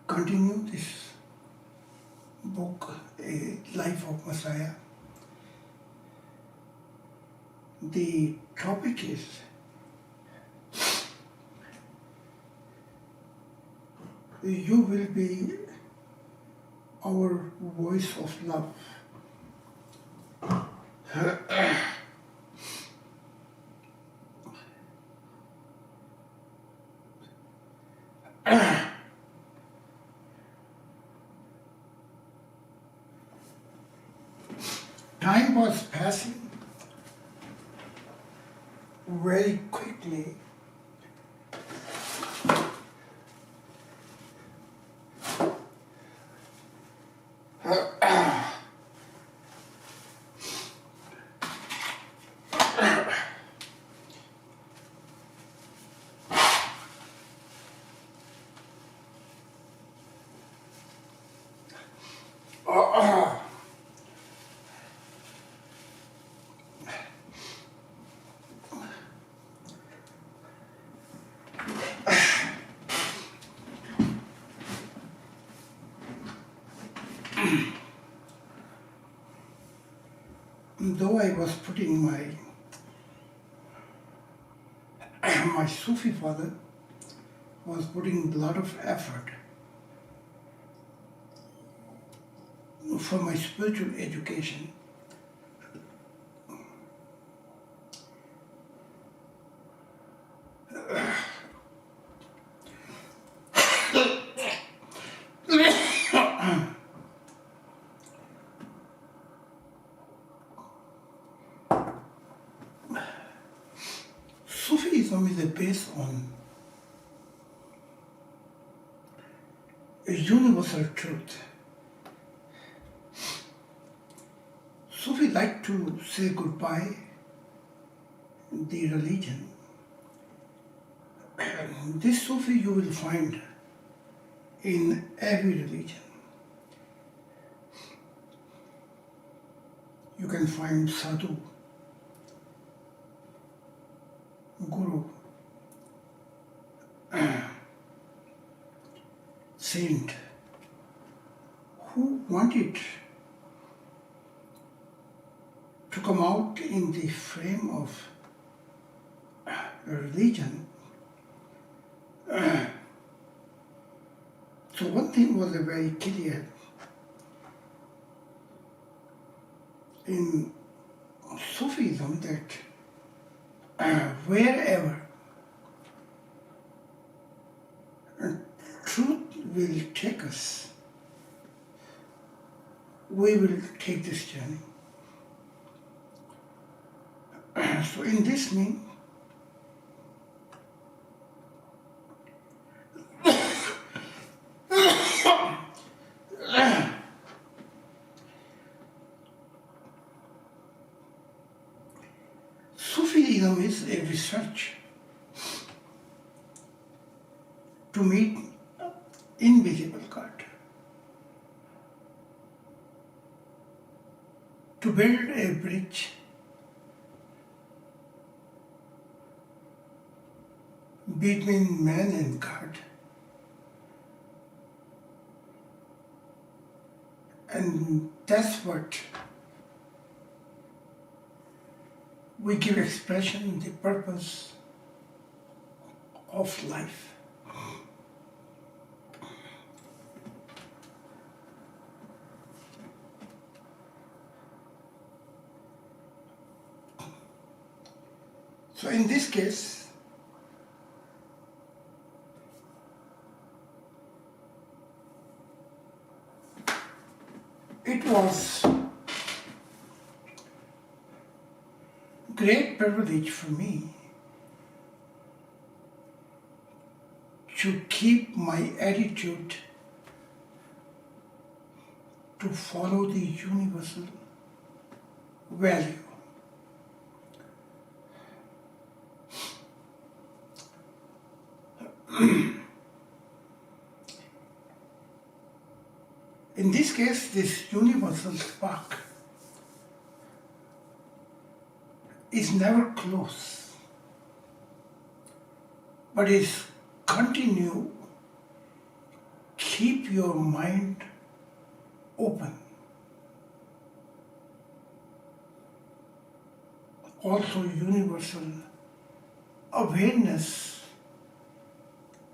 continue this book, A Life of Messiah. The topic is You will be our voice of love. Time was passing very quickly. Though I was putting my Sufi father was putting a lot of effort for my spiritual education. Sufism is based on a universal truth. Sufi like to say goodbye the religion. This Sufi you will find in every religion. You can find sadhu, guru, saint who wanted to come out in the frame of religion. So one thing was very clear in Sufism that wherever truth will take us, we will take this journey. So in this mean, Sufism is a research to meet invisible God, to build a bridge between man and God, and that's what we give expression, the purpose of life. So in this case, it was great privilege for me to keep my attitude to follow the universal value. In this case, this universal spark is never close, but is continue keep your mind open. Also universal awareness,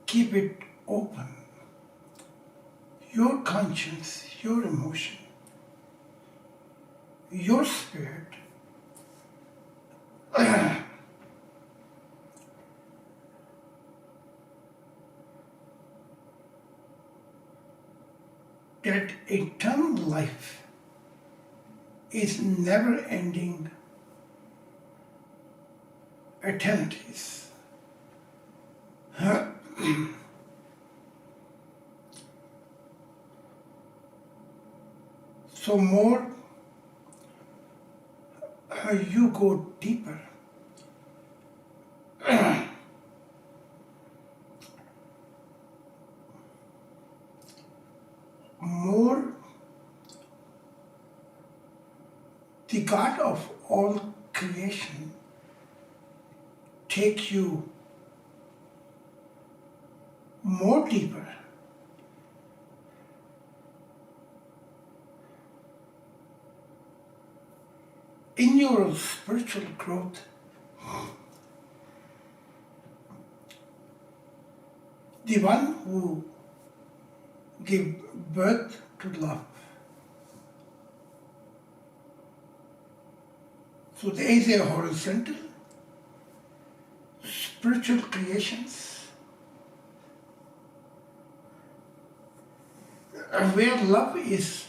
keep it open. Your conscience, your emotion, your spirit that eternal life is never ending eternities. So more you go deeper, more the God of all creation takes you more deeper. In your spiritual growth, the one who gave birth to love. So there is a horizontal spiritual creations where love is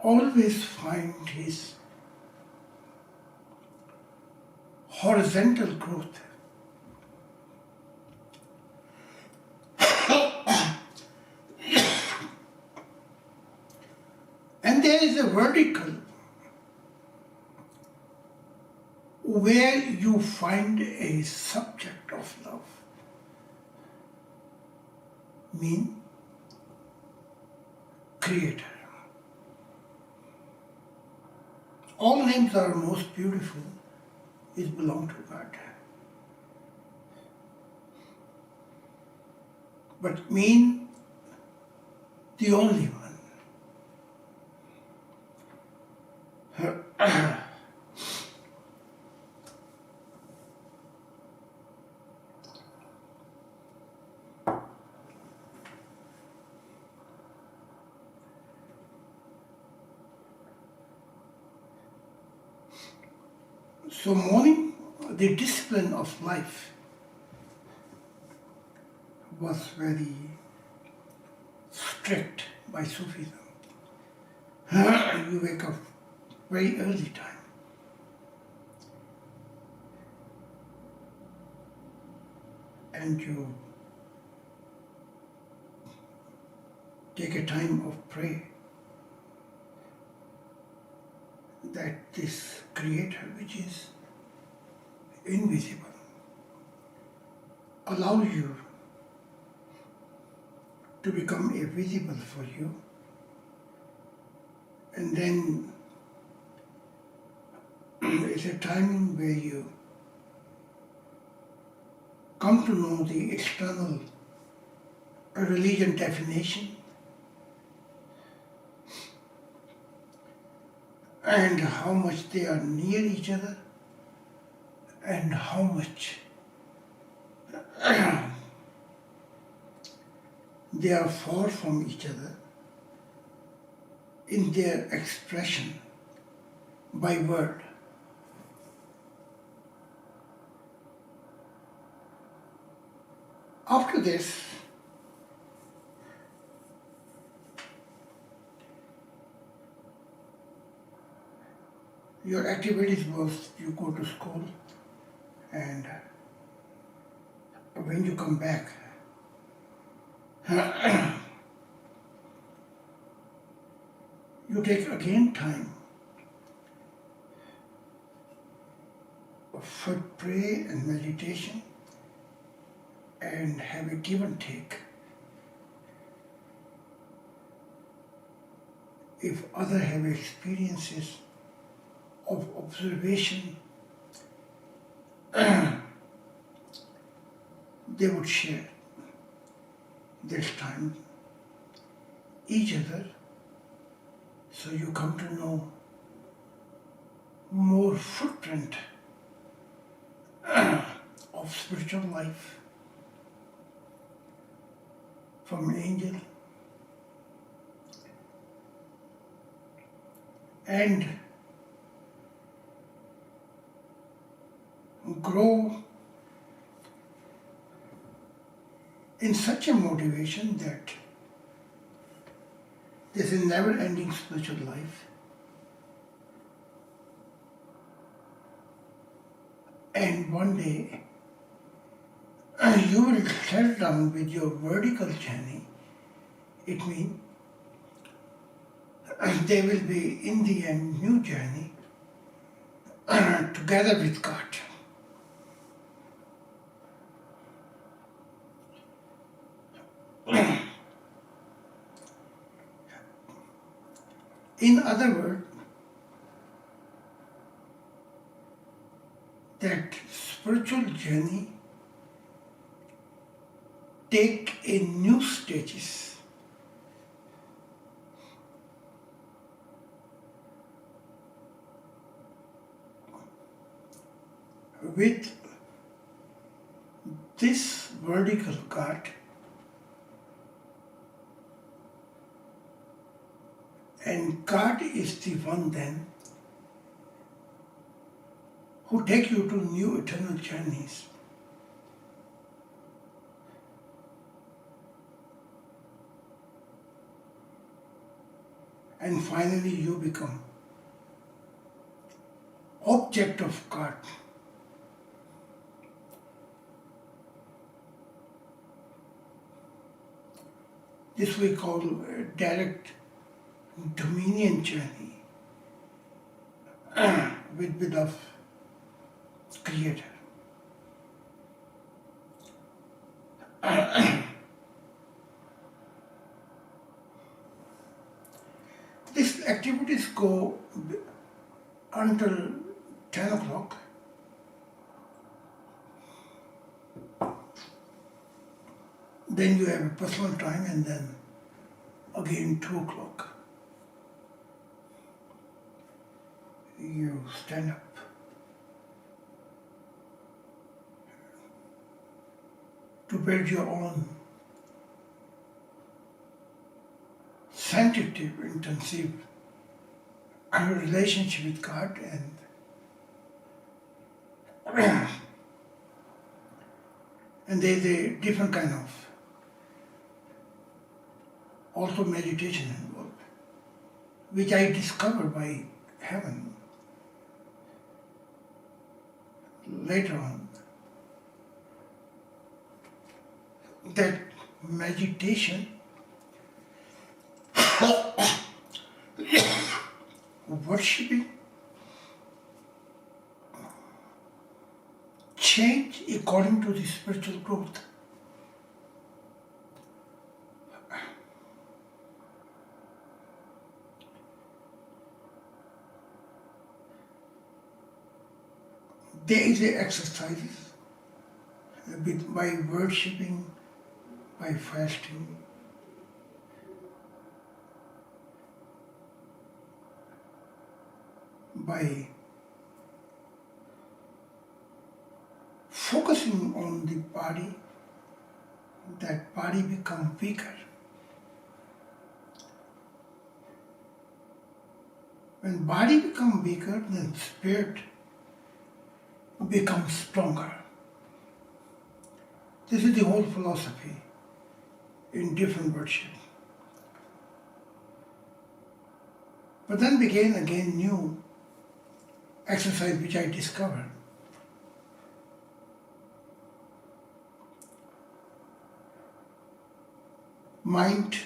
always find his horizontal growth. And there is a vertical where you find a subject of love. Mean Creator. All names are most beautiful is belong to God. But mean the only one. So mourning the discipline of life was very strict by Sufism. You wake up very early time. And you take a time of prayer that this Creator, which is invisible, allow you to become a visible for you, and then it's a time where you come to know the external religion definition and how much they are near each other and how much they are far from each other in their expression by word. After this, your activities was you go to school, and when you come back, you take again time for prayer and meditation and have a give and take. If others have experiences of observation, they would share. this time each other, so you come to know more footprint of spiritual life from angel, and grow in such a motivation that this is never-ending spiritual life, and one day you will settle down with your vertical journey. It means there will be in the end new journey together with God. In other words, that spiritual journey take a new stages. With this vertical God, and God is the one then who take you to new eternal journeys. And finally you become object of God. This we call a direct dominion journey with of Creator. These activities go until 10 o'clock. Then you have a personal time, and then again 2 o'clock. You stand up. To build your own sensitive, intensive relationship with God, and there's a different kind of also meditation involved, which I discovered by heaven later on. That meditation worshipping change according to the spiritual growth. There is a exercises by worshipping, by fasting, by focusing on the body, that body become weaker. When body become weaker, then spirit becomes stronger. This is the whole philosophy in different worship. But then began again new exercise which I discovered. Mind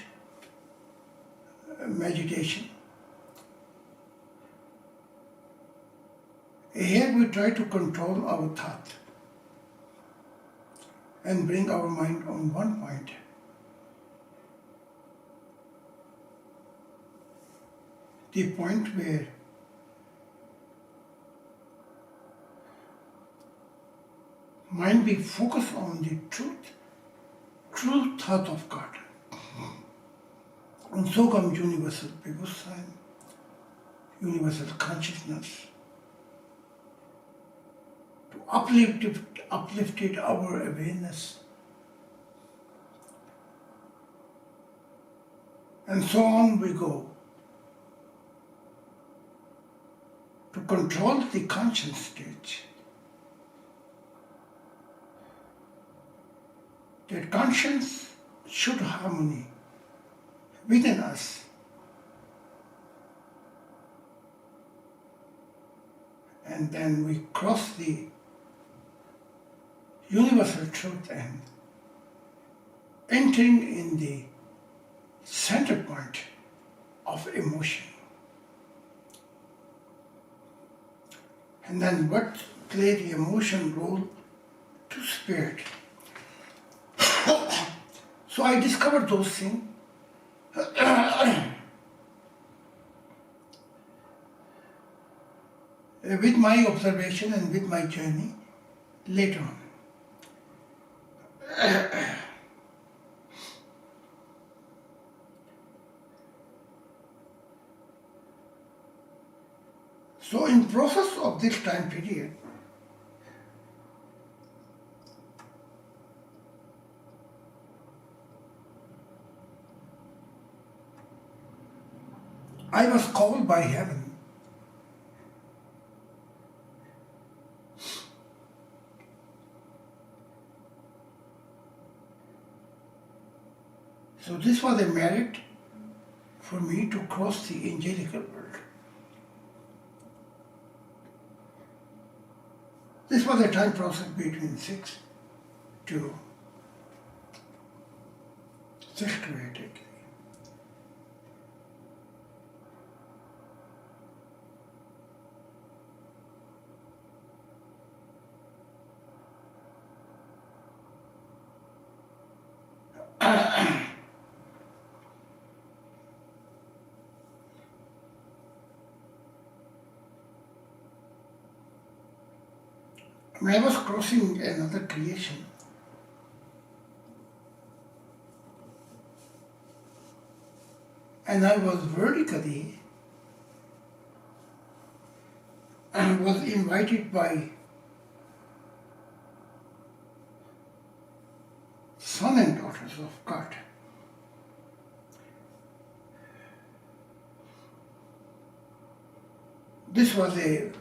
meditation. Here we try to control our thought and bring our mind on one point. The point where mind be focused on the truth true thought of God. And so comes universal bewusstsein, universal consciousness, to uplifted our awareness. And so on we go to control the conscious stage. That conscience should harmony within us. And then we cross the universal truth and entering in the center point of emotion. And then what play the emotion role to spirit. So I discovered those things with my observation and with my journey later on. So in process of this time period, I was called by heaven so this was a merit for me to cross the angelical world. This was a time process between 6 to 8 actually. When I was crossing another creation, and I was vertically and was invited by son and daughters of God. This was a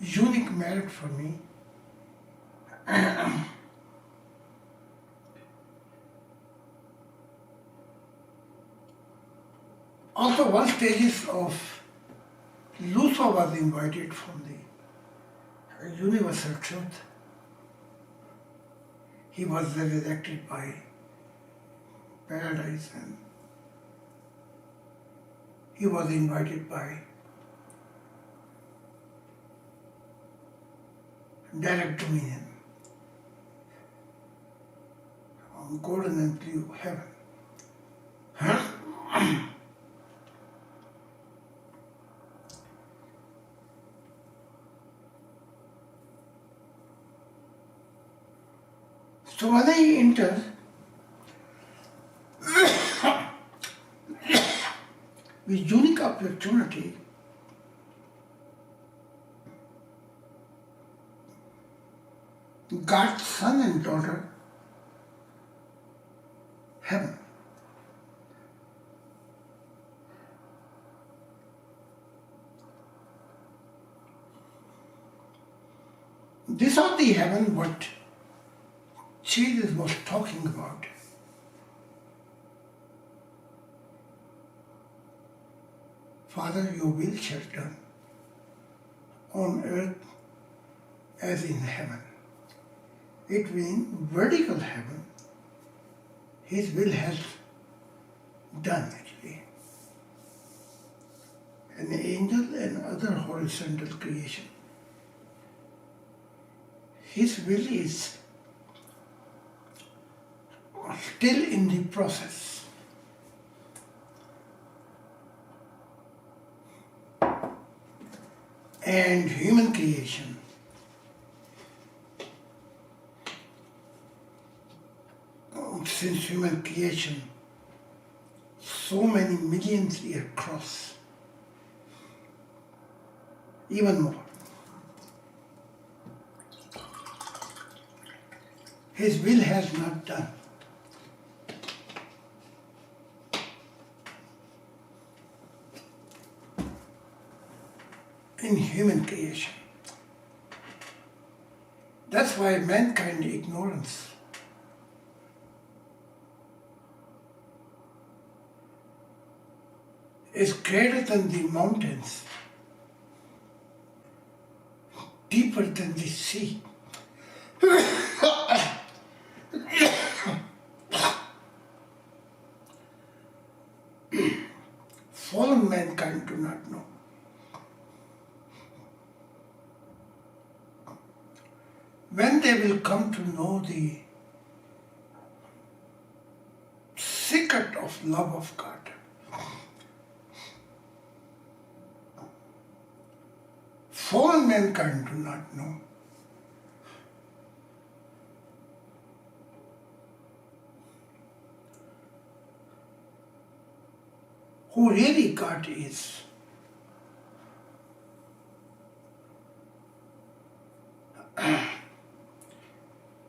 unique merit for me. Also, one stages of Lucifer was invited from the universal truth. He was resurrected by paradise, and he was invited by direct dominion on golden and blue heaven. So when I entered with unique opportunity, God's son and daughter, heaven. This is the heaven what Jesus was talking about. Father, your will shall be done on earth as in heaven. It means vertical heaven, His will has done actually. An angel and other horizontal creation, His will is still in the process. And human creation since human creation, so many millions years across, even more. His will has not done. In human creation. That's why mankind's ignorance is greater than the mountains, deeper than the sea. Fallen mankind do not know. When they will come to know the secret of love of God, fallen mankind do not know. Who really God is.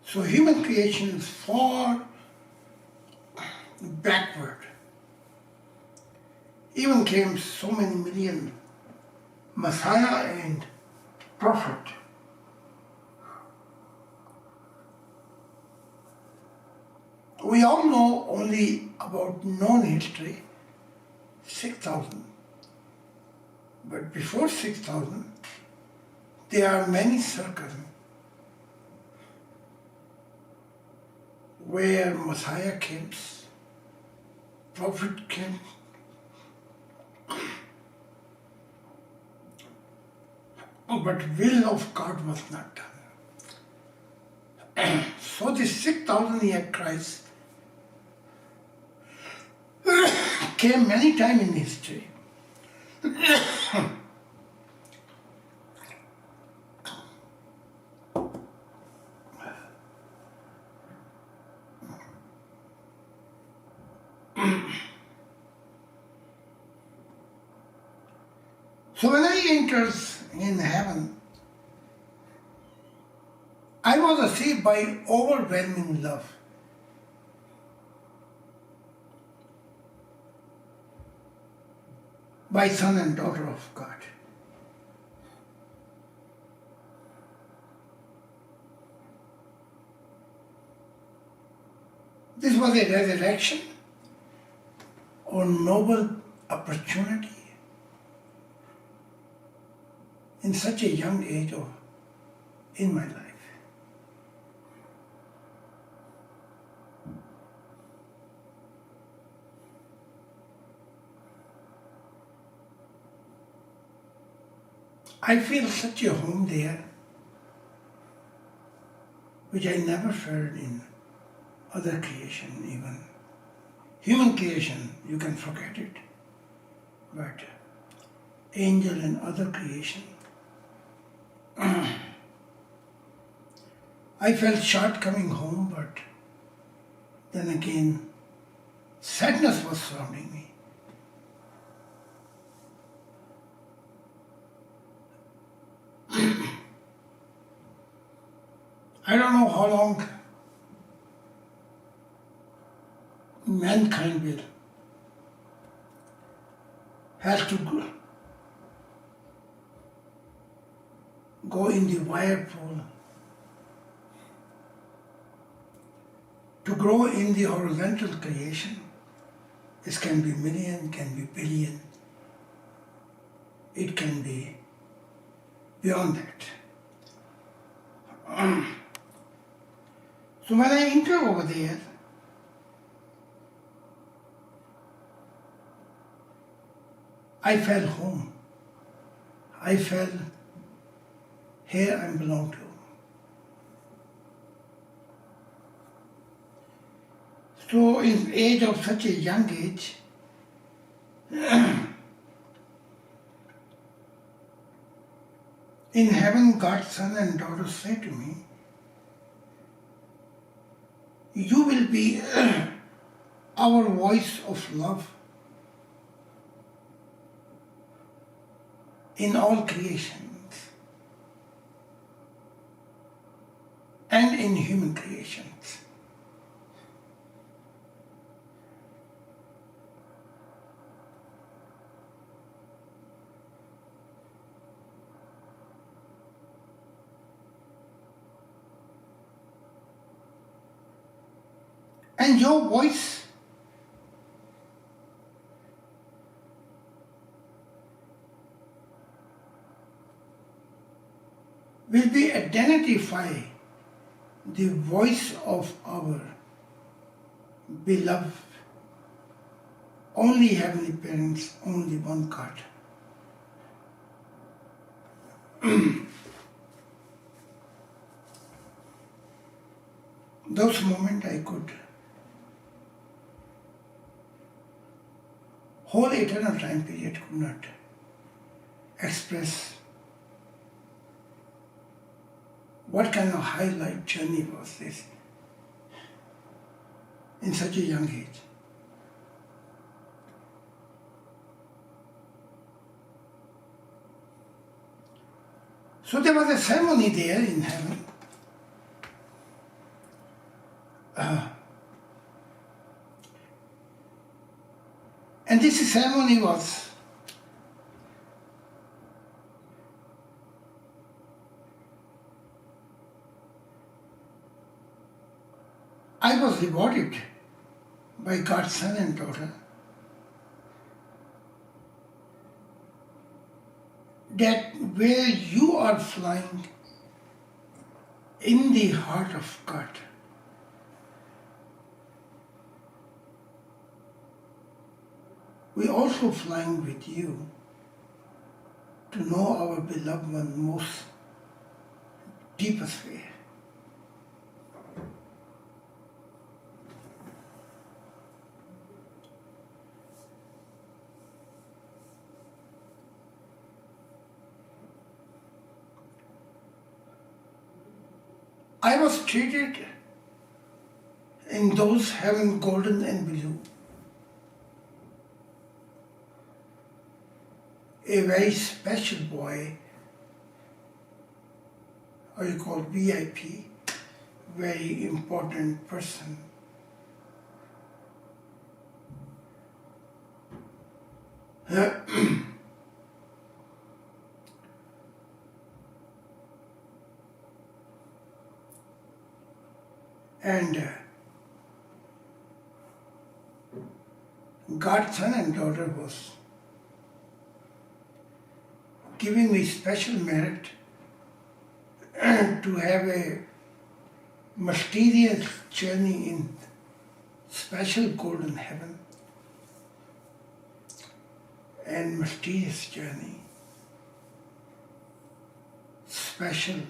So human creation is far backward. Even came so many million Messiah and Prophet. We all know only about known history, 6,000. But before 6,000, there are many circles where Messiah came, Prophet came, but will of God was not done. So the 6,000 year Christ came many times in history. So when I entered in heaven, I was received by overwhelming love. By son and daughter of God. This was a resurrection or noble opportunity in such a young age in my life. I feel such a home there, which I never felt in other creation even. Human creation, you can forget it, but angel and other creation, I felt short coming home, but then again, sadness was surrounding me. I don't know how long mankind will have to go in the whirlpool to grow in the horizontal creation. This can be million, can be billion, it can be beyond that. So when I enter over there, I felt home. I felt here I belong to. So in age of such a young age, in heaven God's son and daughter say to me, You will be our voice of love in all creations and in human creations. And your voice will be identify the voice of our beloved, only heavenly parents, only one God. Those moments I could whole eternal time period could not express what kind of highlight journey was this in such a young age. So there was a ceremony there in heaven. And this ceremony was I was rewarded by God's son and daughter that where you are flying in the heart of God, we also flying with you to know our beloved one most deepest way. I was treated in those heaven golden and blue, a very special boy, or you call VIP, very important person. And God's son and daughter was giving me special merit to have a mysterious journey in special golden heaven and mysterious journey, special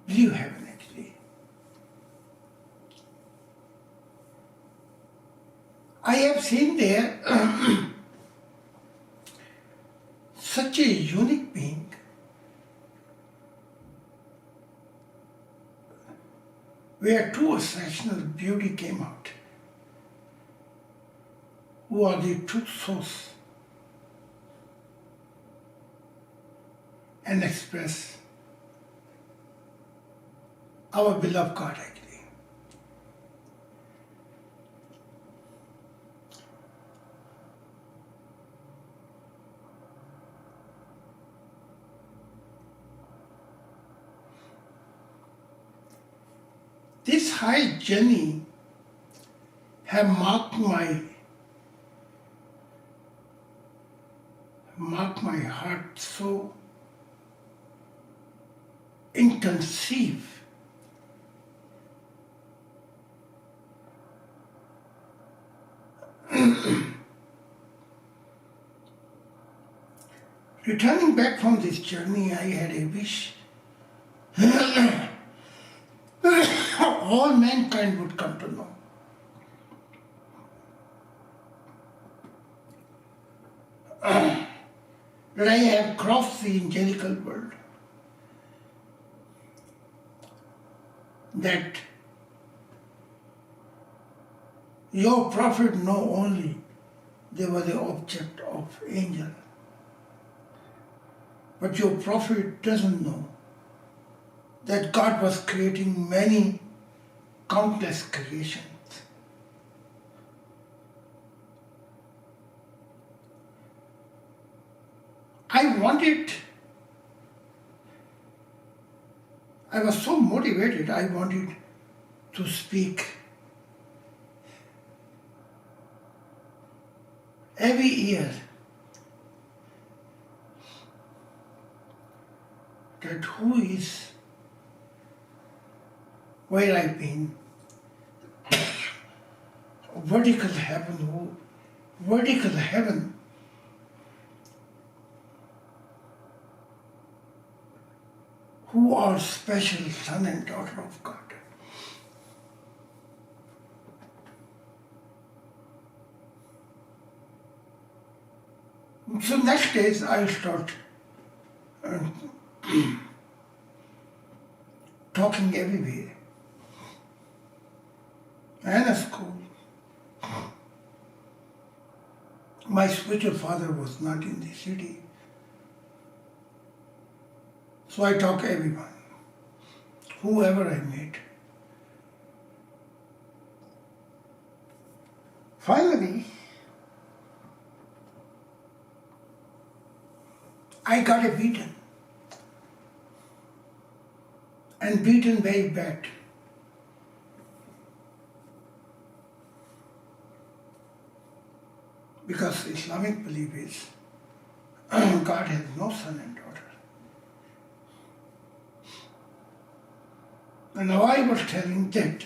blue heaven actually. I have seen there such a unique being where two exceptional beauty came out, who are the truth source and express our beloved God actually. This high journey have marked my heart so intensive. Returning back from this journey, I had a wish all mankind would come to know that I have crossed the angelical world that your prophet know only they were the object of angel. But your prophet doesn't know that God was creating many countless creations. I was so motivated, I wanted to speak every year that who is where I've been, vertical heaven, who are special son and daughter of God. So next days I'll start talking everywhere. And at school, my spiritual father was not in the city. So I talk to everyone, whoever I met. Finally, I got beaten, and beaten very bad. Because Islamic belief is God has no son and daughter. And now I was telling that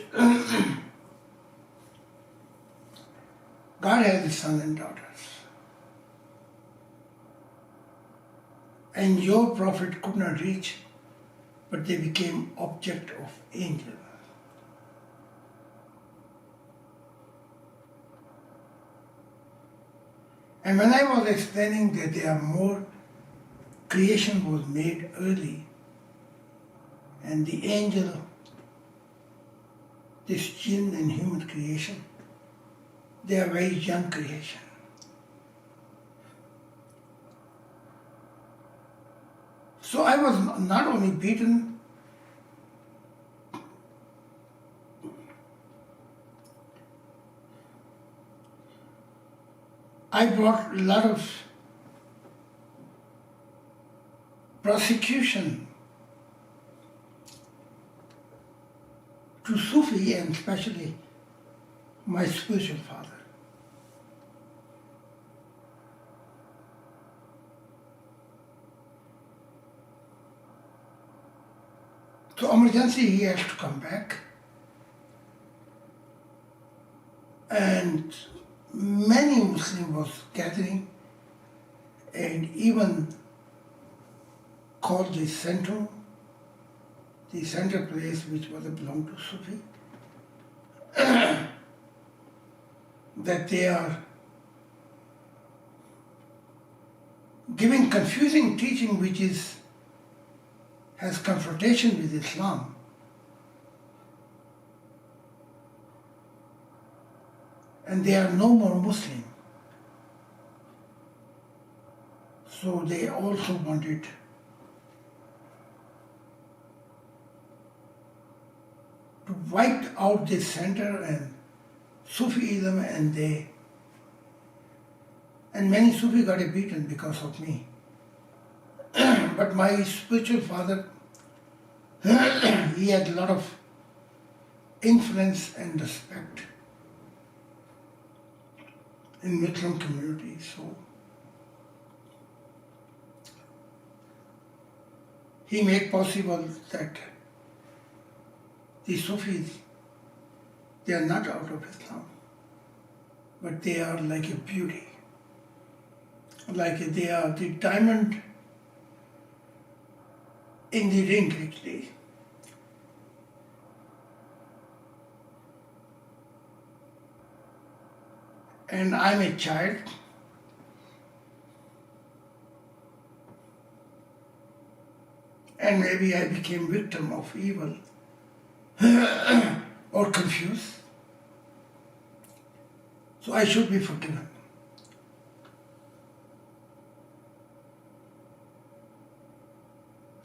God has a son and daughters. And your prophet could not reach, but they became object of angel. And when I was explaining that there are more, creation was made early, and the angel, this jinn and human creation, they are very young creation. So I was not only beaten, I brought a lot of prosecution to Sufi and especially my spiritual father. So emergency, he has to come back. And many Muslims was gathering and even called the center place which was belonged to Sufi, that they are giving confusing teaching which has confrontation with Islam. And they are no more Muslim. So they also wanted to wipe out this center and Sufism, and many Sufi got beaten because of me. But my spiritual father, he had a lot of influence and respect in Muslim community. So he made possible that the Sufis, they are not out of Islam, but they are like a beauty. Like they are the diamond in the ring actually. And I'm a child. And maybe I became victim of evil. or confused. So I should be forgiven.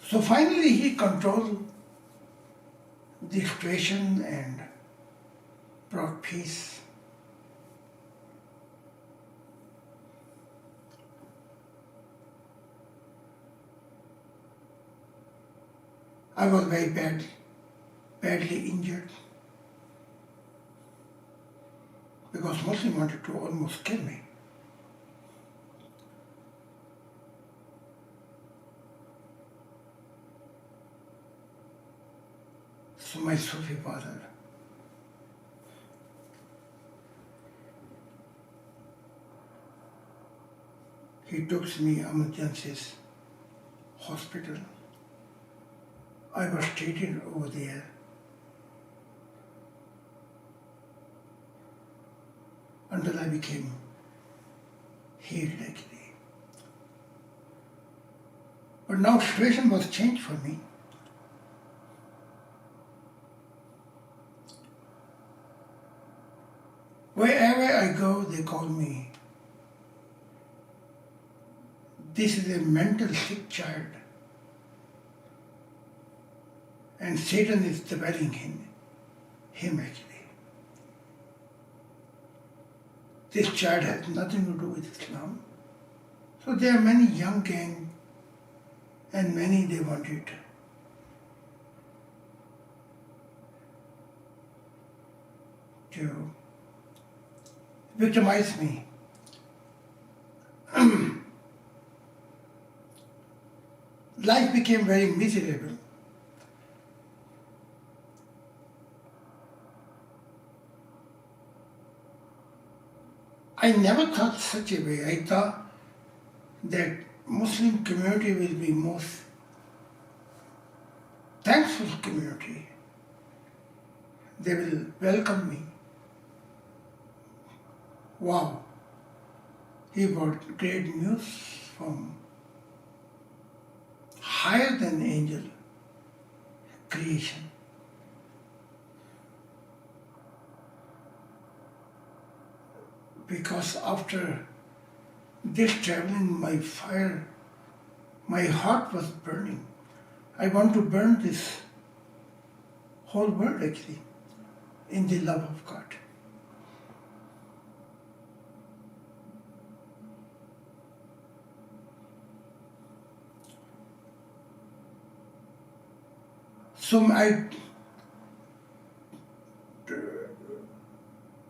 So finally he controlled the situation and brought peace. I was very badly injured because Muslim wanted to almost kill me. So my Sufi father, he took me emergencies hospital. I was treated over there. Until I became healed actually. But now situation was changed for me. Wherever I go, they call me, this is a mental sick child. And Satan is dwelling in him actually. This child has nothing to do with Islam. So there are many young gang and many they wanted to victimize me. Life became very miserable. I never thought such a way. I thought that Muslim community will be most thankful community. They will welcome me. Wow, he brought great news from higher than angel creation. Because after this traveling, my heart was burning. I want to burn this whole world actually in the love of God. So I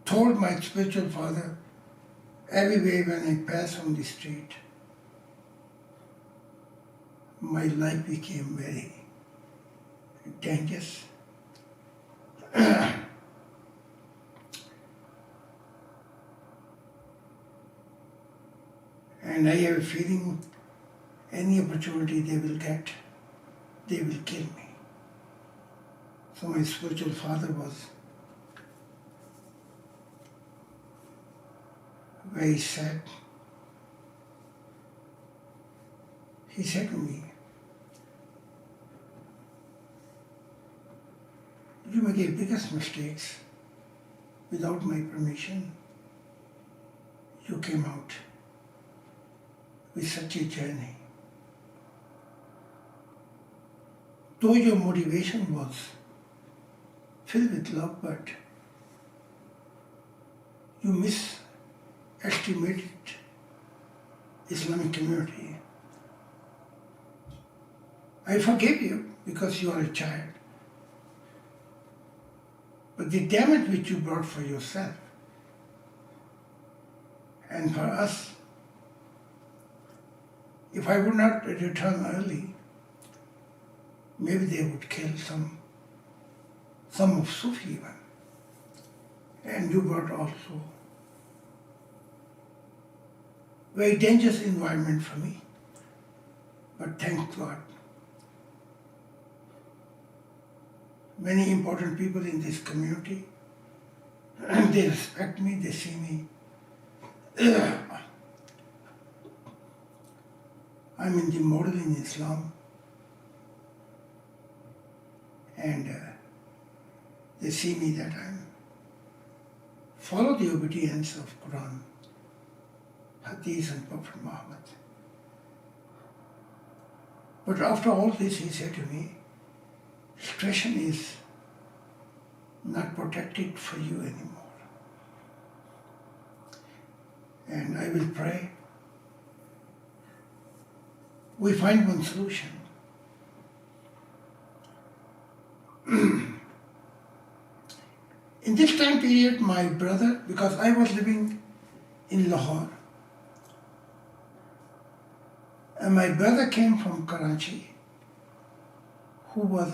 told my spiritual father, everywhere when I pass on the street, my life became very dangerous. And I have a feeling any opportunity they will get, they will kill me. So my spiritual father was very sad. He said to me, you make the biggest mistakes without my permission. You came out with such a journey. Though your motivation was filled with love, but you misestimated Islamic community. I forgive you because you are a child. But the damage which you brought for yourself and for us, if I would not return early, maybe they would kill some of Sufi even. And you brought also very dangerous environment for me. But thank God, many important people in this community, and they respect me, they see me. I'm in the model in Islam, and they see me that I follow the obedience of Quran, Hadith and Prophet Muhammad. But after all this, he said to me, situation is not protected for you anymore. And I will pray we find one solution. In this time period, my brother, because I was living in Lahore, and my brother came from Karachi, who was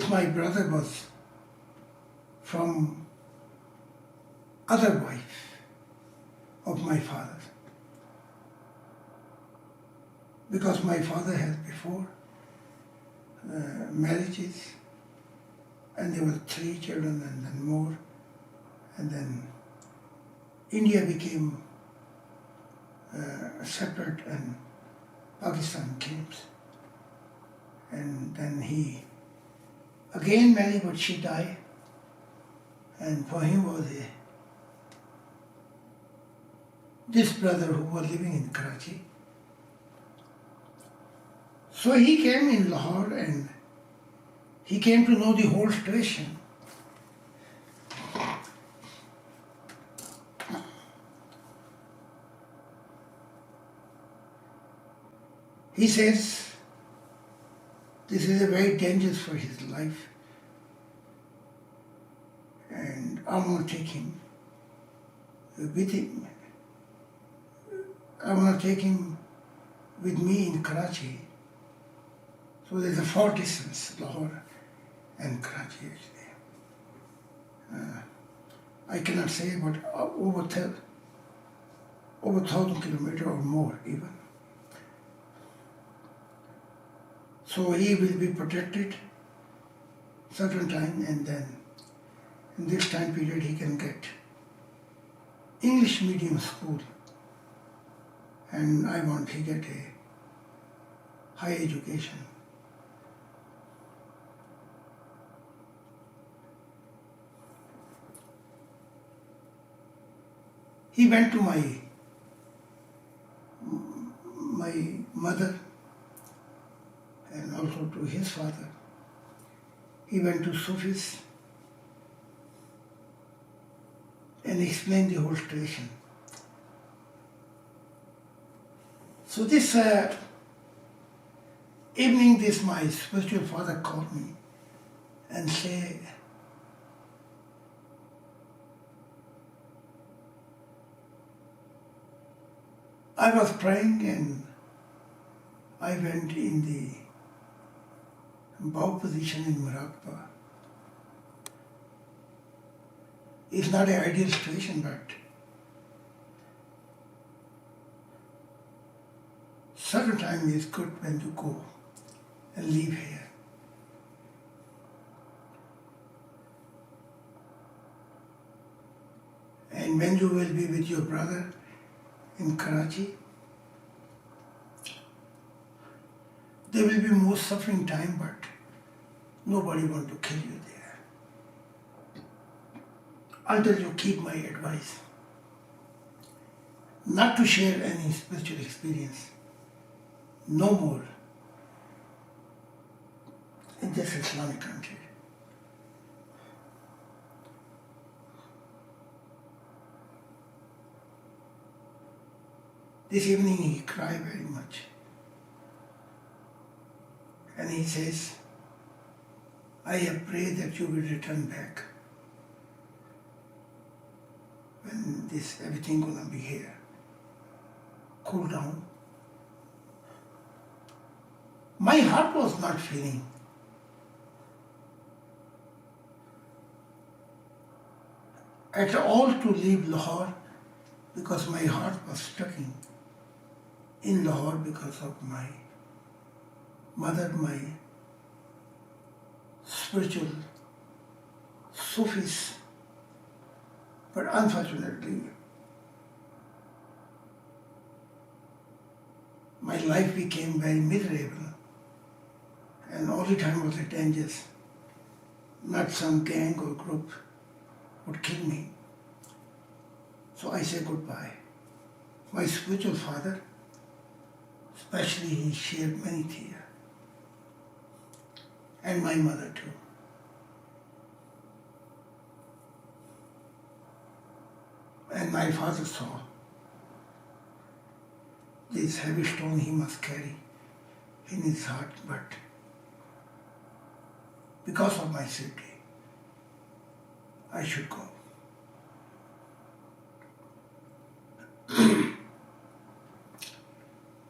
my brother was from other wife of my father. Because my father had before marriages, and there were 3 children and then more, and then India became separate and Pakistan came, and then he again married, but she died, and for him was this brother who was living in Karachi. So he came in Lahore and he came to know the whole situation. He says this is a very dangerous for his life, and I'm going to take him with him. I want to take him with me in Karachi. So there's a far distance, Lahore and Karachi actually. I cannot say, but over 1,000 kilometers or more even. So he will be protected certain time, and then in this time period he can get English medium school, and I want he get a high education. He went to my mother and also to his father. He went to Sufis and explained the whole situation. So this evening, my spiritual father called me and said, I was praying and I went in the bow position in Muraqabah. It's not an ideal situation, but certain time is good when you go and leave here. And when you will be with your brother in Karachi, there will be more suffering time, but nobody want to kill you there. Until you keep my advice, not to share any spiritual experience, no more in this Islamic country. This evening he cried very much. And he says, I have prayed that you will return back when this everything gonna be here. Cool down. My heart was not feeling. At all to leave Lahore, because my heart was stuck in Lahore because of my mother, my spiritual Sufis. But unfortunately, my life became very miserable, and all the time was a danger. Not some gang or group would kill me. So I say goodbye. My spiritual father, especially, he shed many tears. And my mother too. And my father saw this heavy stone he must carry in his heart, but because of my safety, I should go.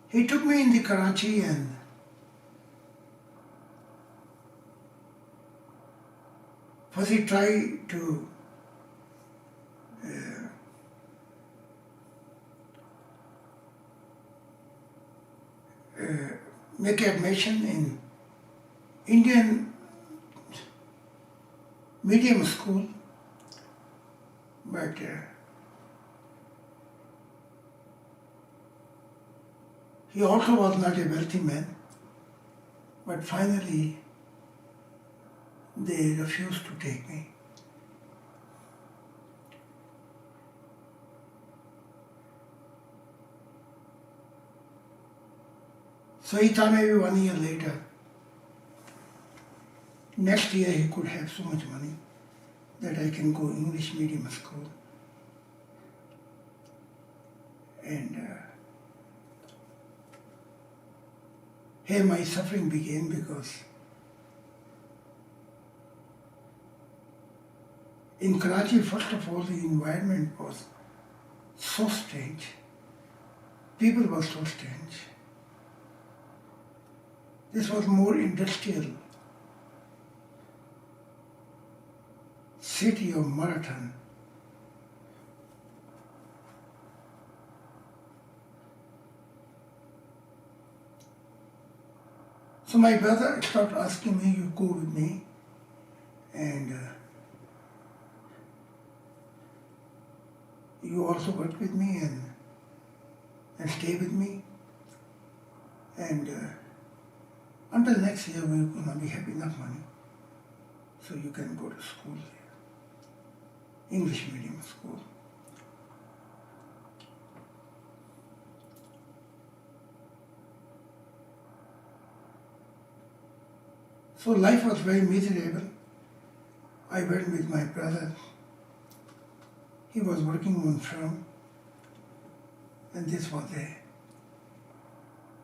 He took me in the Karachi, and first he tried to make admission in Indian medium school, but he also was not a wealthy man, but finally they refused to take me. So he thought maybe 1 year later, next year he could have so much money that I can go English medium school. And here my suffering began, because in Karachi, first of all, the environment was so strange. People were so strange. This was more industrial city of Marathon. So my brother started asking me, you go with me and you also work with me and stay with me, and until next year we're going to have enough money so you can go to school there, English medium school. So life was very miserable. I went with my brother. He was working on firm, and this was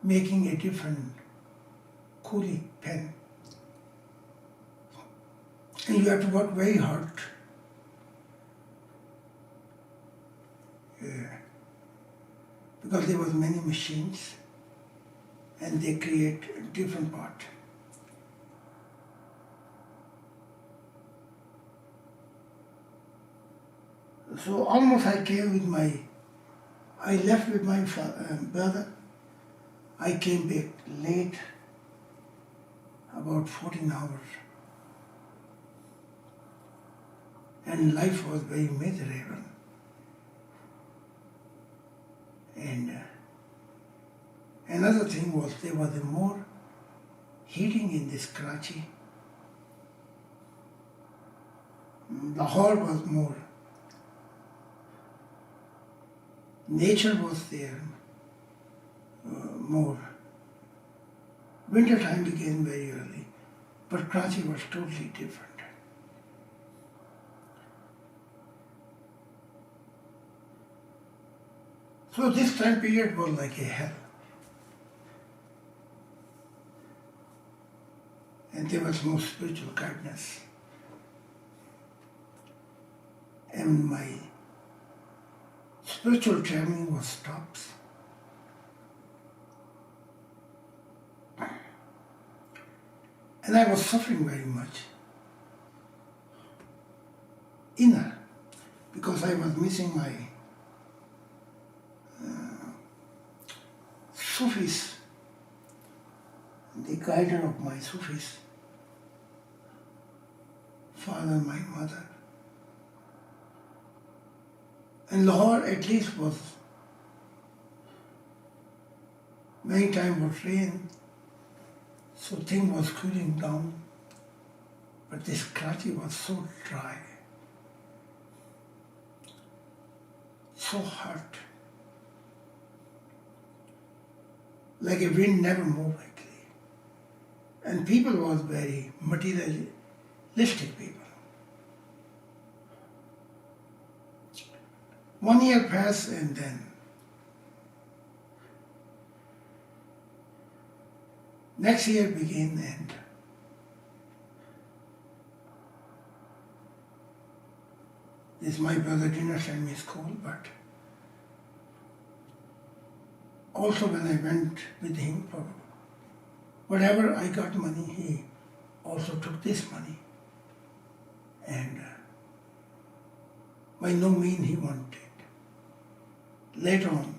making a different coolie pen. And you have to work very hard because there was many machines and they create different parts. So almost I left with my brother. I came back late, about 14 hours. And life was very miserable. And another thing was there was more heating in this Karachi. Lahore was more. Nature was there more. Winter time began very early, but Karachi was totally different. So this time period was like a hell. And there was no spiritual guidance. And my spiritual traveling was stopped. And I was suffering very much. Inner, because I was missing my Sufis, the guider of my Sufis, father, my mother. And Lahore at least was Many times was rain, so thing was cooling down. But this Karachi was so dry, so hot, like a wind never moved actually. And people was very materialistic people. 1 year passed and then next year began and this my brother didn't send me school, but also when I went with him for whatever I got money, he also took this money. And by no means he wanted. Later on,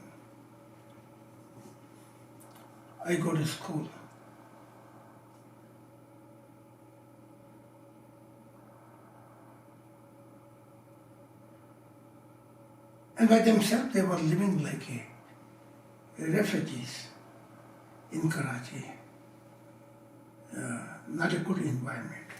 I go to school. And by themselves they were living like refugees in Karachi. Not a good environment.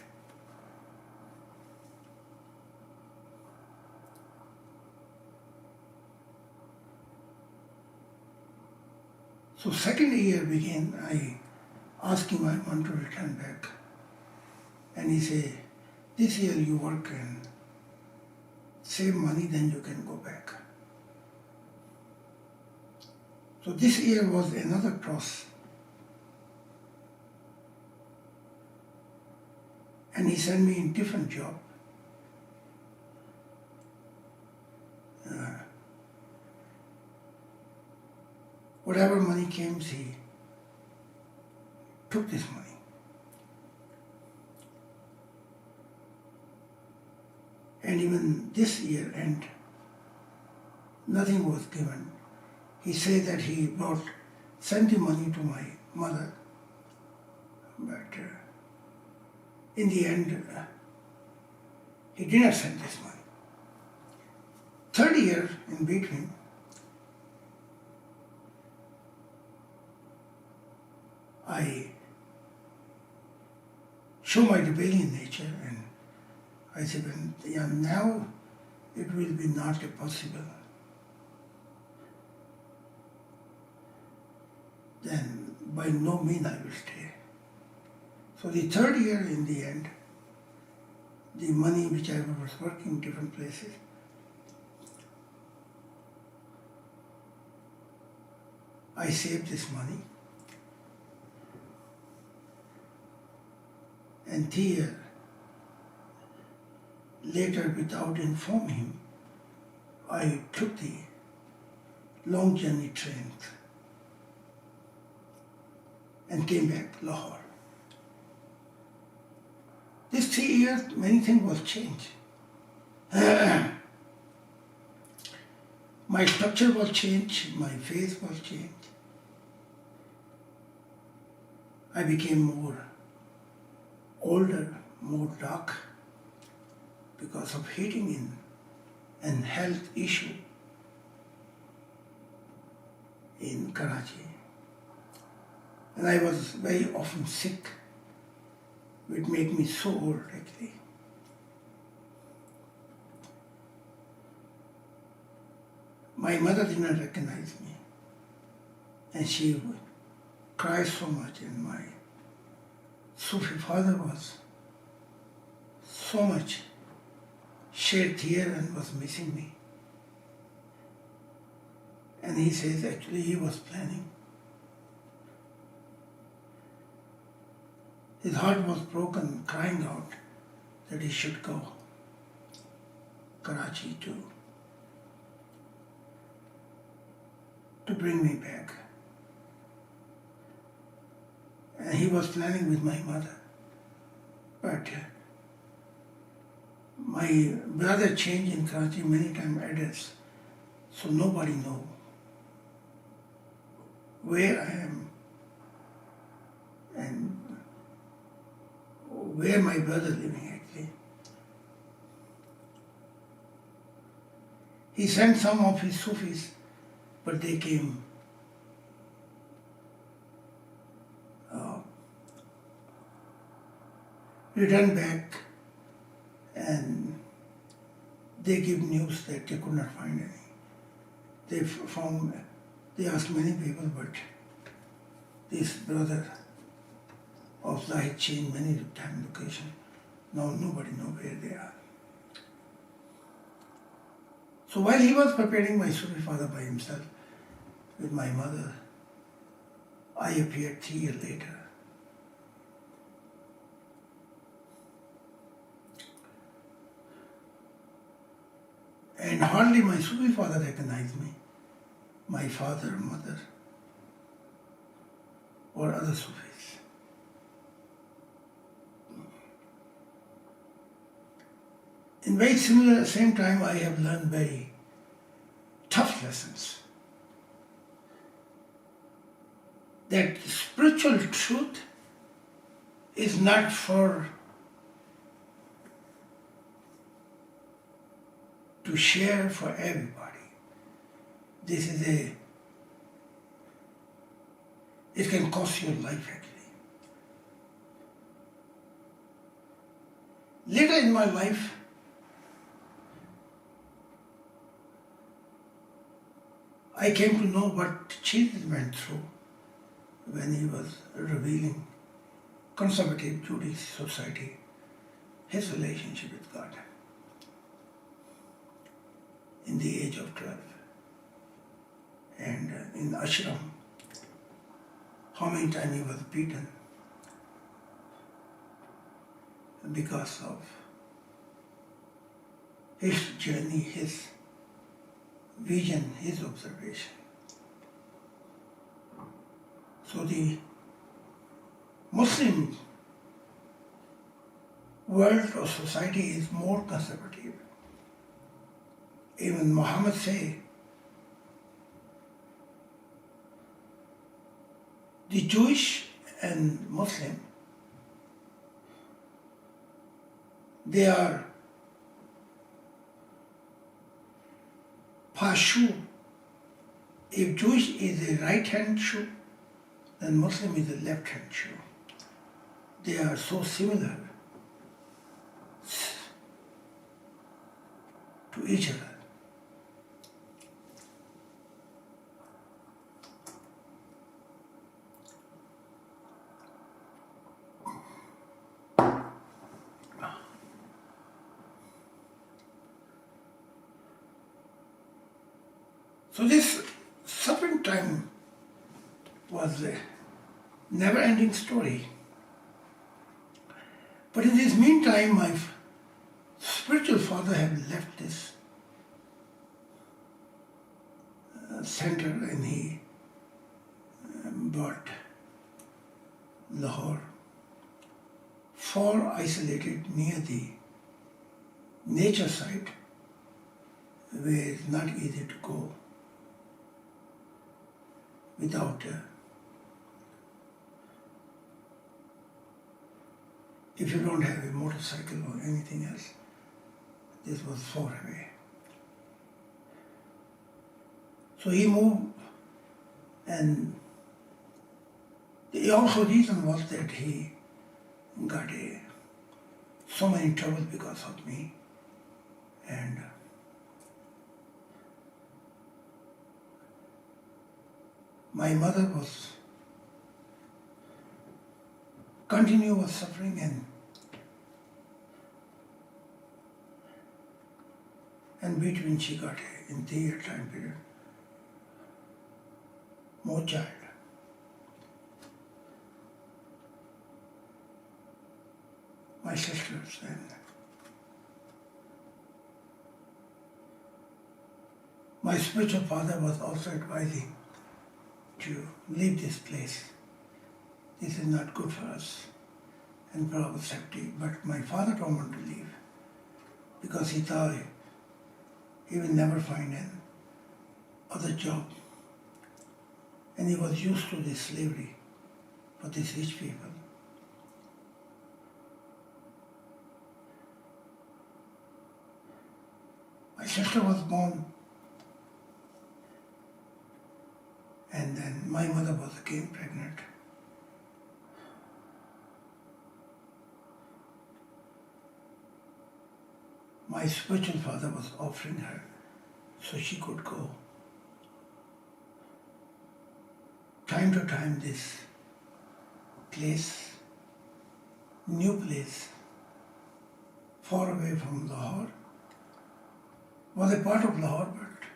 So second year began, I asked him I want to return back. And he said, this year you work and save money, then you can go back. So this year was another cross. And he sent me in different job. Whatever money came, he took this money. And even this year end, nothing was given. He said that he sent the money to my mother, but in the end, he did not send this money. Third year in between, I show my rebellion nature and I said, yeah, now it will be not possible. Then by no means I will stay. So the third year in the end, the money which I was working in different places, I saved this money. And here, later without informing him, I took the long journey train and came back to Lahore. These 3 years, many things was changed. My structure was changed, my face was changed. I became more older, more dark because of heating and health issue in Karachi. And I was very often sick, which made me so old actually. My mother did not recognize me and she would cry so much, and my Sufi father was so much shed tear and was missing me. And he says actually he was planning. His heart was broken, crying out that he should go Karachi to bring me back. And he was planning with my mother. But my brother changed in Karachi many times address, so nobody know where I am and where my brother living actually. He sent some of his Sufis, but they came returned back and they give news that they could not find any. They asked many people, but this brother of Zahid changed many time location. Now nobody knows where they are. So while he was preparing my Sufi father by himself with my mother, I appeared 3 years later. And hardly my Sufi father recognized me, my father, mother, or other Sufis. In very similar same time, I have learned very tough lessons. That spiritual truth is not to share for everybody. It can cost your life actually. Later in my life, I came to know what Jesus went through when he was revealing conservative Jewish society, his relationship with God in the age of 12. And in ashram, how many times he was beaten because of his journey, his vision, his observation. So the Muslim world or society is more conservative. Even Muhammad said, the Jewish and Muslim, they are pashu. If Jewish is a right hand shoe, then Muslim is a left hand shoe. They are so similar to each other. So this suffering time was a never-ending story. But in this meantime, my spiritual father had left this center and he bought Lahore, far isolated near the nature site where it's not easy to go without if you don't have a motorcycle or anything else. This was far away. So he moved, and the also reason was that he got so many trouble because of me, and my mother was continuous suffering, and between she got in 3-year time period more child. My sisters, and my spiritual father was also advising to leave this place. This is not good for us and for our safety. But my father don't want to leave because he thought he will never find an other job. And he was used to this slavery for these rich people. My sister was born, and then my mother was again pregnant. my spiritual father was offering her so she could go. Time to time this place, new place, far away from Lahore, was a part of Lahore but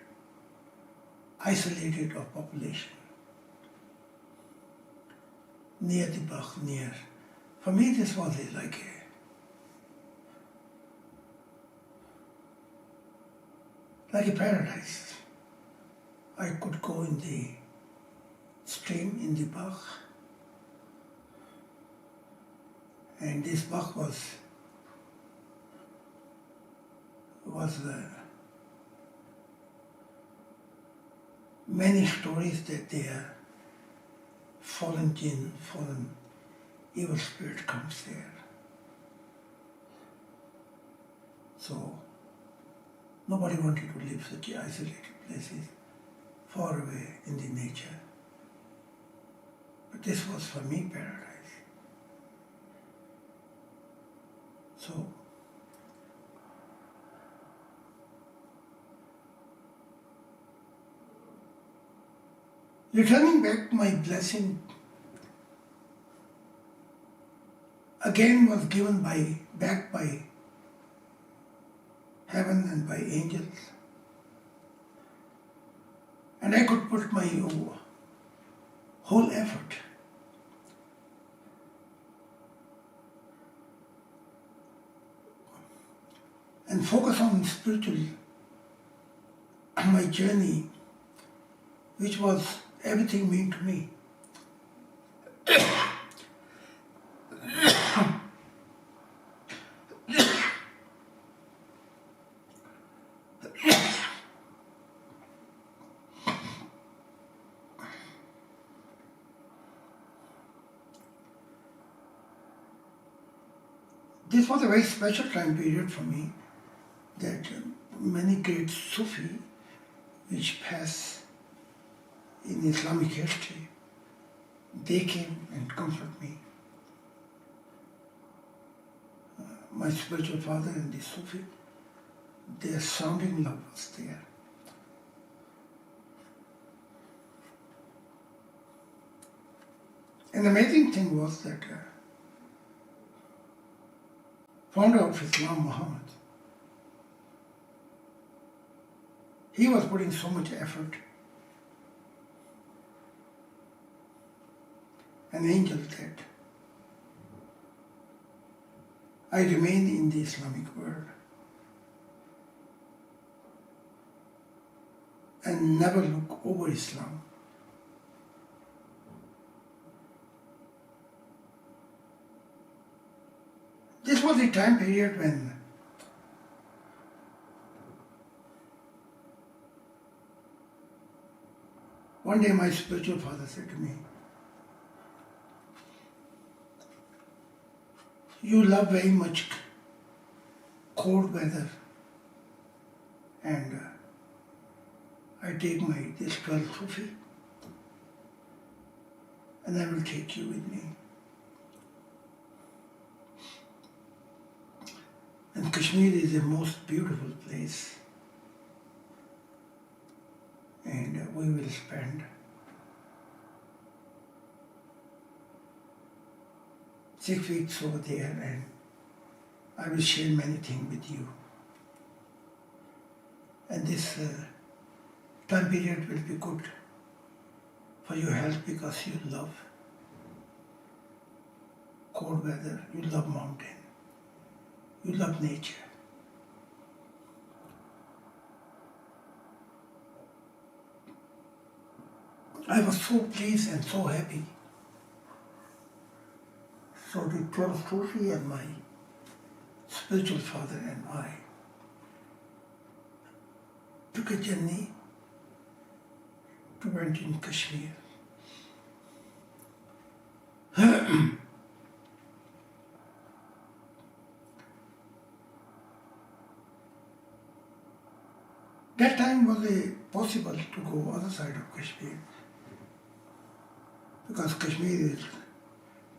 isolated of population. Near the Bach, near. For me this was like a paradise. I could go in the stream in the Bach, and this Bach was many stories that there fallen jinn, fallen evil spirit comes there. So nobody wanted to live such isolated places, far away in the nature. But this was for me paradise. So returning back, my blessing again was given back by heaven and by angels. And I could put my whole effort and focus on spiritual, my journey, which was everything mean to me. This was a very special time period for me, that many great Sufi which pass in Islamic history, they came and comforted me. My spiritual father and the Sufi, their sounding love was there. An amazing thing was that founder of Islam, Muhammad, he was putting so much effort. An angel that I remain in the Islamic world and never look over Islam. This was the time period when one day my spiritual father said to me, "You love very much cold weather, and I take this 12th Sufi and I will take you with me. And Kashmir is the most beautiful place, and we will spend 6 weeks over there, and I will share many things with you. And this time period will be good for your health because you love cold weather, you love mountain, you love nature." I was so pleased and so happy. So the 12th Sufi and my spiritual father and I took a journey to went in Kashmir. That time was possible to go other side of Kashmir because Kashmir is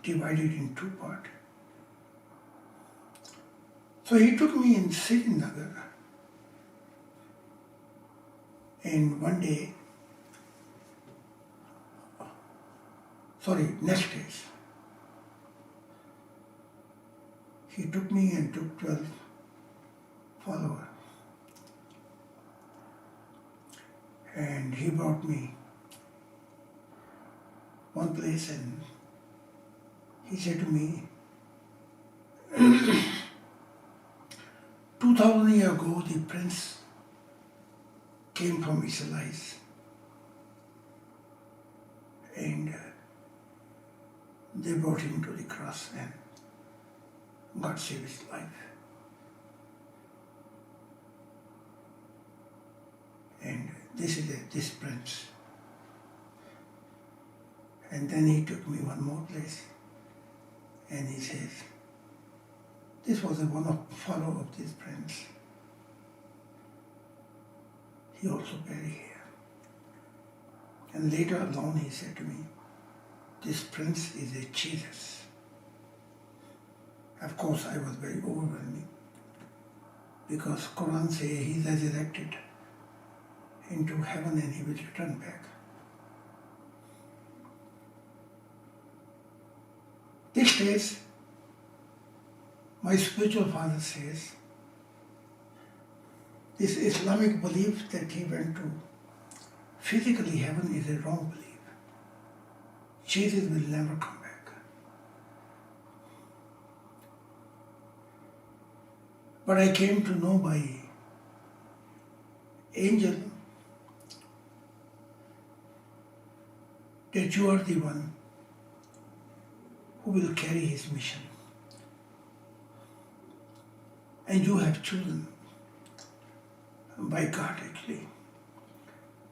divided in two parts. So he took me in Srinagar, and one day, next day, he took me and took 12 followers. And he brought me one place and he said to me, 2000 years ago the prince came from Israelites and they brought him to the cross and God saved his life. And this is this prince. And then he took me one more place and he says, this was one of follower of this prince. He also buried here. And later alone he said to me, this prince is a Jesus. Of course I was very overwhelming because Quran says he resurrected into heaven and he will return back. These days, my spiritual father says, this Islamic belief that he went to physically heaven is a wrong belief. Jesus will never come back. But I came to know by angel that you are the one who will carry his mission. And you have chosen by God actually.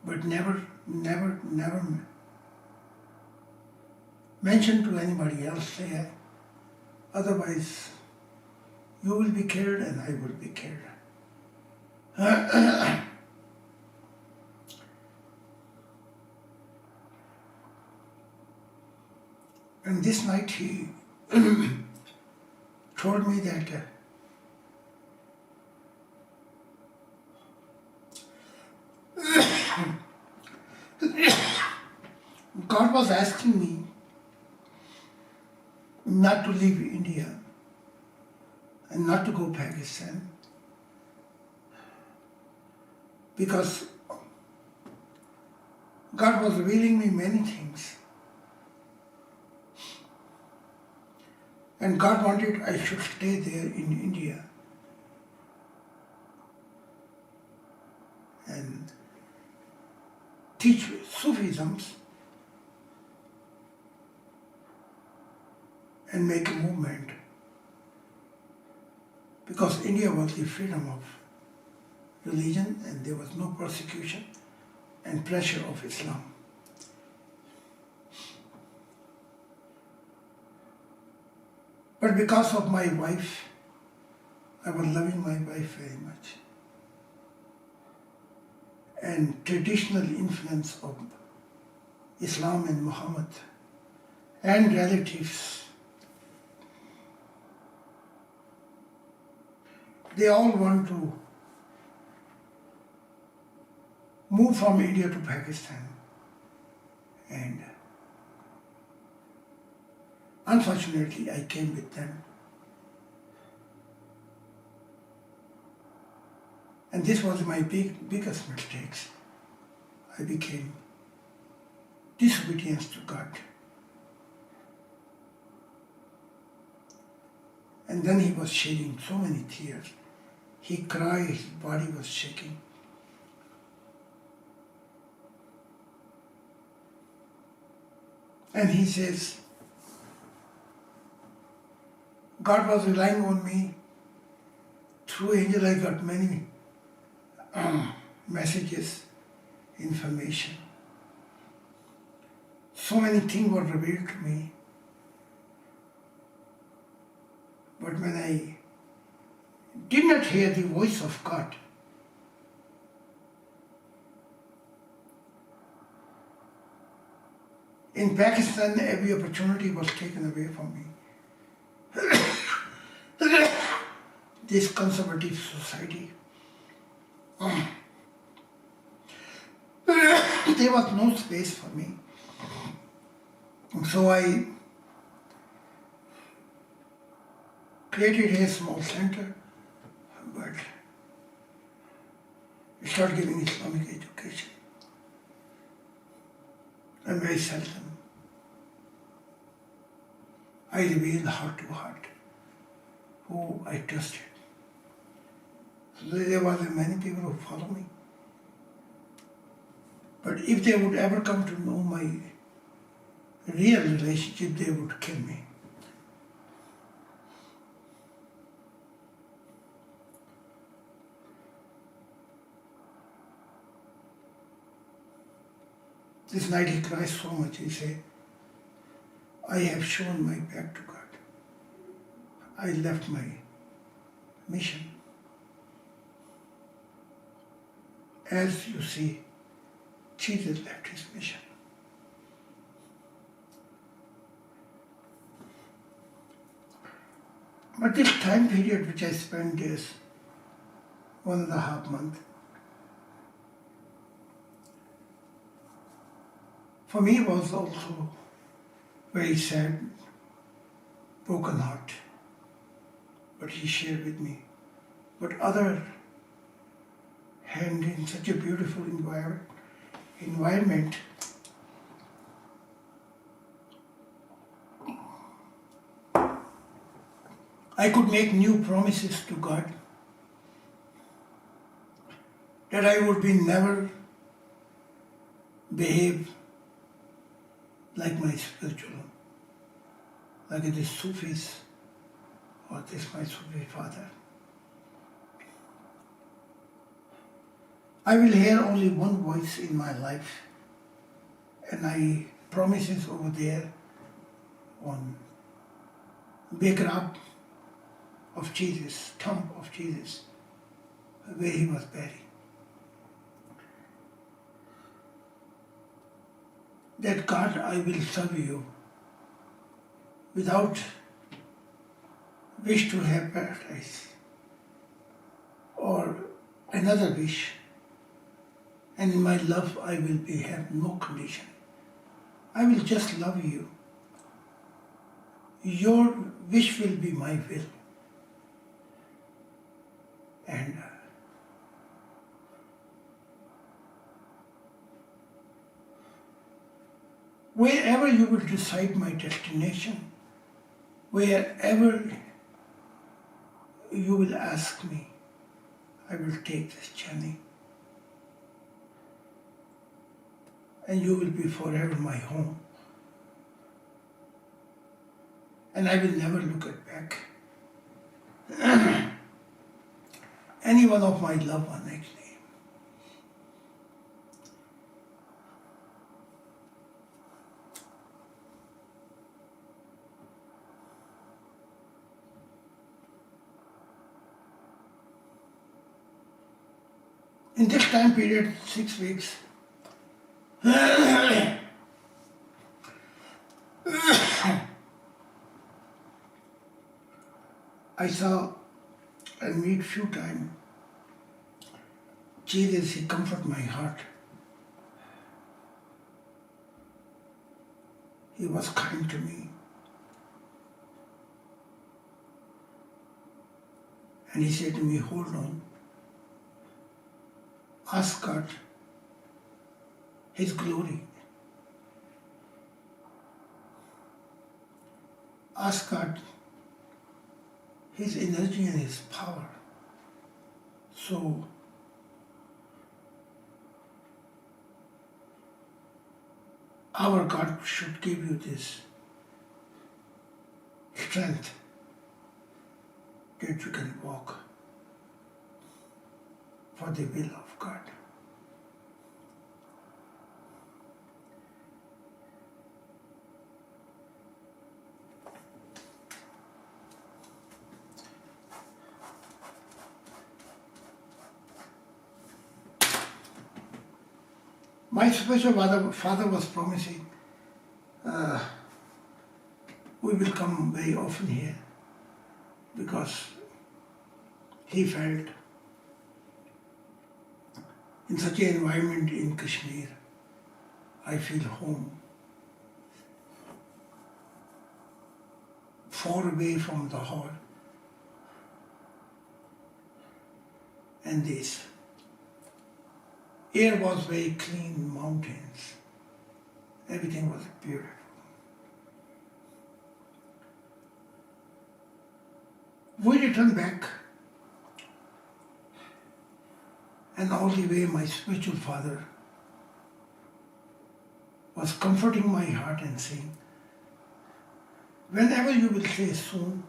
But never mention to anybody else there. Otherwise, you will be killed and I will be killed. And this night he told me that God was asking me not to leave India and not to go Pakistan because God was revealing me many things. And God wanted I should stay there in India. And teach Sufisms and make a movement. Because India was the freedom of religion and there was no persecution and pressure of Islam. But because of my wife, I was loving my wife very much. And traditional influence of Islam and Muhammad and relatives, they all want to move from India to Pakistan. And unfortunately, I came with them. And this was my biggest mistakes. I became disobedient to God. And then he was shedding so many tears. He cried, his body was shaking. And he says, God was relying on me. Through angel I got many messages, information. So many things were revealed to me. But when I did not hear the voice of God, in Pakistan, every opportunity was taken away from me. this conservative society. There was no space for me. So I created a small center, but I started giving Islamic education. And very seldom I reveal heart to heart who I trusted. So there were many people who follow me. But if they would ever come to know my real relationship, they would kill me. This night he cries so much, he said, I have shown my back to God. I left my mission. As you see, Jesus left his mission. But this time period which I spent is 1.5 months. For me was also very sad, broken heart. But he shared with me. But other hand, in such a beautiful environment, I could make new promises to God that I would be never behave like my spiritual, like this Sufis or this my Sufi father. I will hear only one voice in my life, and I promises over there on backdrop of Jesus, tomb of Jesus, where he was buried. That God, I will serve you without wish to have paradise or another wish. And in my love, I will have no condition. I will just love you. Your wish will be my will. And wherever you will decide my destination, wherever you will ask me, I will take this journey. And you will be forever my home. And I will never look it back. Any one of my loved ones, actually. In this time period, 6 weeks, I saw and meet few times Jesus, he comfort my heart. He was kind to me. And he said to me, hold on. Ask God his glory. Ask God his energy and his power. So our God should give you this strength that you can walk for the will of God. My spiritual father was promising, we will come very often here because he felt in such an environment in Kashmir, I feel home. Far away from the hall. And this air was very clean, mountains. Everything was beautiful. We returned back, and all the way my spiritual father was comforting my heart and saying, whenever you will say soon,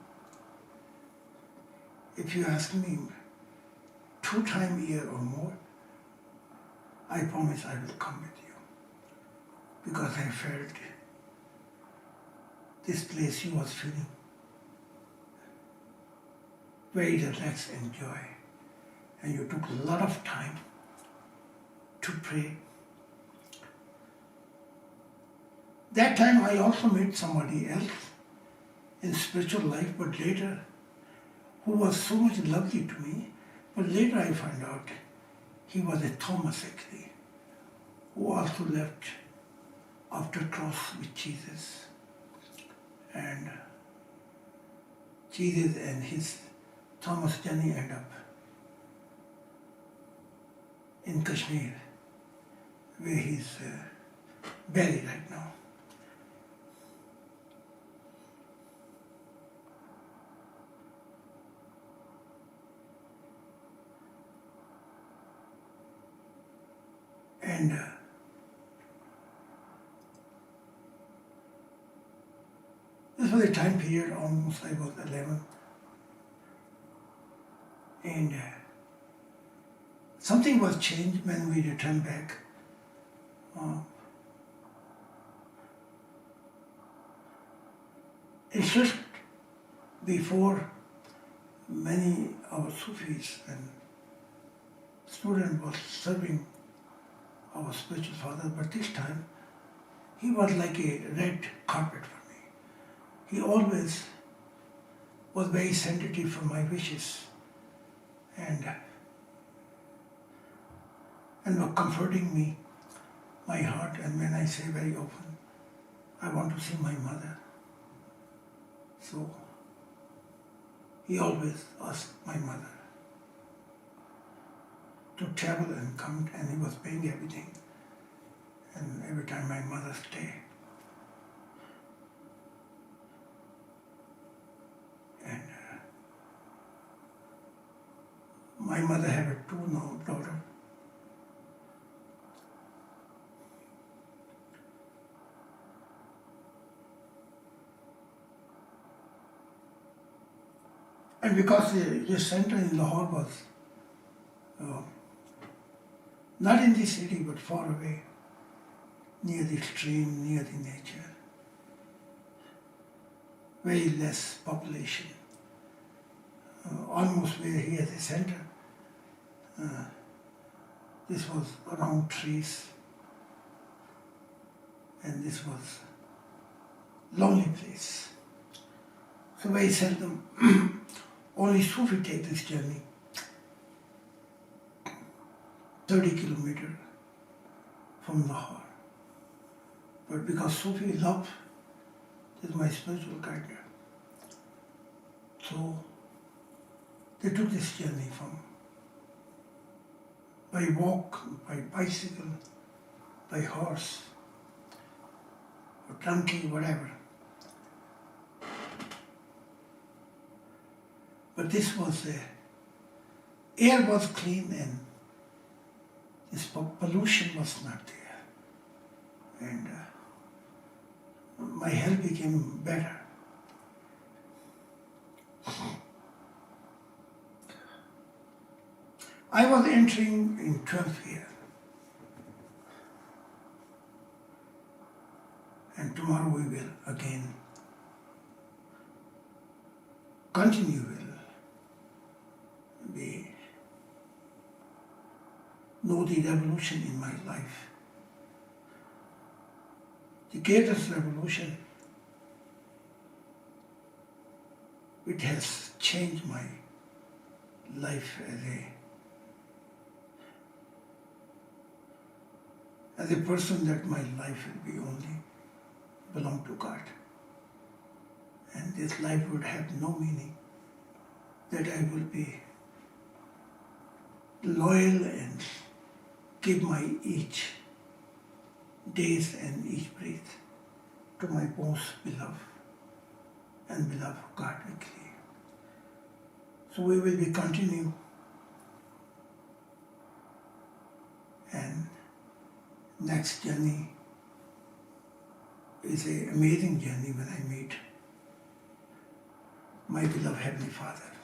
if you ask me 2 times a year or more, I promise I will come with you. Because I felt this place you was feeling very relaxed and joy. And you took a lot of time to pray. That time I also met somebody else in spiritual life, but later, who was so much lovely to me, but later I found out he was a Thomas actually, who also left after cross with Jesus. And Jesus and his Thomas journey end up in Kashmir, where he's buried right now. And this was a time period, almost I was 11. And something was changed when we returned back. It's just before many of our Sufis and students was serving our spiritual father, but this time he was like a red carpet for me. He always was very sensitive for my wishes and were comforting me, my heart, and when I say very often, I want to see my mother. So he always asked my mother to travel and come, and he was paying everything. And every time my mother stayed. And my mother had a 2 daughter. And because the center in Lahore was not in the city but far away, near the stream, near the nature, very less population, almost where he has a center. This was around trees, and this was lonely place. So very seldom, only Sufi take this journey, 30 kilometers from Lahore. But because Sufi love is my spiritual guide, so they took this journey from by walk, by bicycle, by horse, or donkey, whatever. But this was air was clean and this pollution was not there. And my health became better. I was entering in 12th year. And tomorrow we will again continue, know the revolution in my life. The greatest revolution, it has changed my life as a person, that my life will be only belong to God. And this life would have no meaning, that I will be loyal and give my each days and each breath to my most beloved and beloved God weekly. So we will be continue, and next journey is an amazing journey when I meet my beloved Heavenly Father.